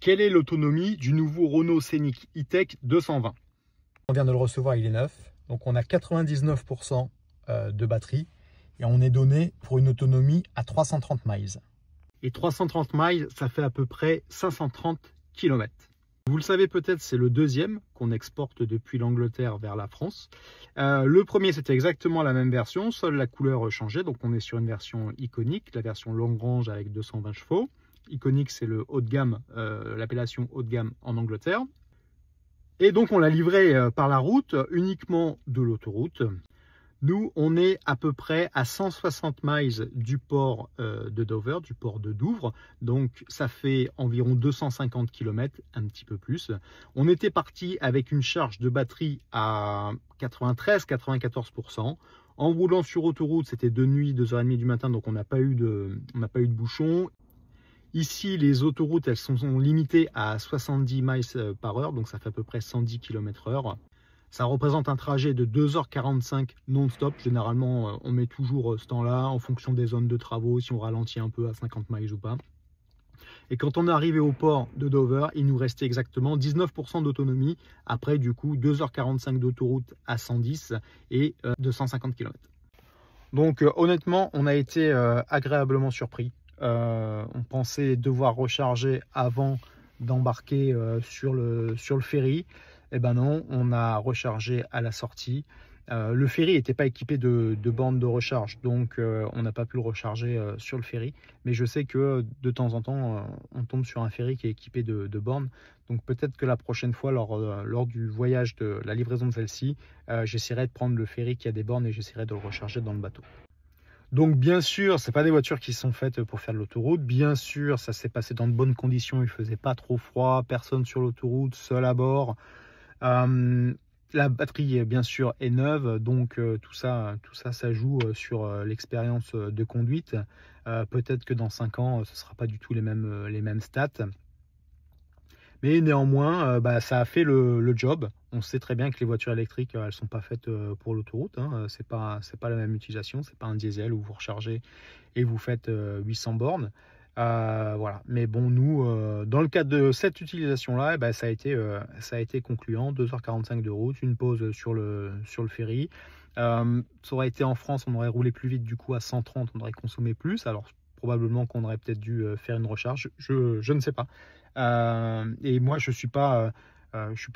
Quelle est l'autonomie du nouveau Renault Scénic E-Tech 220? On vient de le recevoir, il est neuf. Donc on a 99% de batterie et on est donné pour une autonomie à 330 miles. Et 330 miles, ça fait à peu près 530 km. Vous le savez peut-être, c'est le deuxième qu'on exporte depuis l'Angleterre vers la France. Le premier, c'était exactement la même version, seule la couleur changeait. Donc on est sur une version iconique, la version longue range avec 220 chevaux. Iconique, c'est le haut de gamme, l'appellation haut de gamme en Angleterre. Et donc on l'a livré par la route, uniquement de l'autoroute. Nous, on est à peu près à 160 miles du port de Dover, du port de Douvres. Donc, ça fait environ 250 km, un petit peu plus. On était parti avec une charge de batterie à 93-94%. En roulant sur autoroute, c'était de nuit, 2h30 du matin, donc on n'a pas eu de bouchon. Ici, les autoroutes, elles sont limitées à 70 miles par heure, donc ça fait à peu près 110 km/h. Ça représente un trajet de 2h45 non-stop. Généralement, on met toujours ce temps-là en fonction des zones de travaux, si on ralentit un peu à 50 miles ou pas. Et quand on est arrivé au port de Dover, il nous restait exactement 19% d'autonomie. Après, du coup, 2h45 d'autoroute à 110 et 250 km. Donc, honnêtement, on a été agréablement surpris. On pensait devoir recharger avant d'embarquer sur le ferry. Eh ben non, on a rechargé à la sortie. Le ferry n'était pas équipé de bornes de recharge, donc on n'a pas pu le recharger sur le ferry. Mais je sais que de temps en temps, on tombe sur un ferry qui est équipé de bornes. Donc peut-être que la prochaine fois, lors du voyage de la livraison de celle-ci, j'essaierai de prendre le ferry qui a des bornes et j'essaierai de le recharger dans le bateau. Donc bien sûr, c'est pas des voitures qui sont faites pour faire de l'autoroute. Bien sûr, ça s'est passé dans de bonnes conditions. Il faisait pas trop froid, personne sur l'autoroute, seul à bord. La batterie, bien sûr, est neuve, donc tout ça, ça joue sur l'expérience de conduite. Peut-être que dans 5 ans, ce ne sera pas du tout les mêmes stats. Mais néanmoins, ça a fait le job. On sait très bien que les voitures électriques, elles ne sont pas faites pour l'autoroute. Hein. C'est pas la même utilisation. C'est pas un diesel où vous rechargez et vous faites 800 bornes. Voilà. Mais bon, nous, dans le cadre de cette utilisation-là, ça a été concluant. 2h45 de route, une pause sur le ferry. Ça aurait été en France, on aurait roulé plus vite, du coup à 130, on aurait consommé plus. Alors probablement qu'on aurait peut-être dû faire une recharge, je ne sais pas. Et moi, je suis pas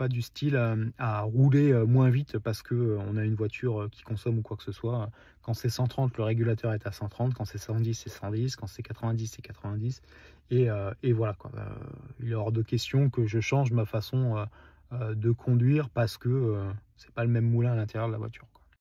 du style à rouler moins vite parce que on a une voiture qui consomme ou quoi que ce soit. Quand c'est 130, le régulateur est à 130. Quand c'est 110, c'est 110. Quand c'est 90, c'est 90. Et voilà, quoi. Il est hors de question que je change ma façon de conduire parce que c'est pas le même moulin à l'intérieur de la voiture, quoi.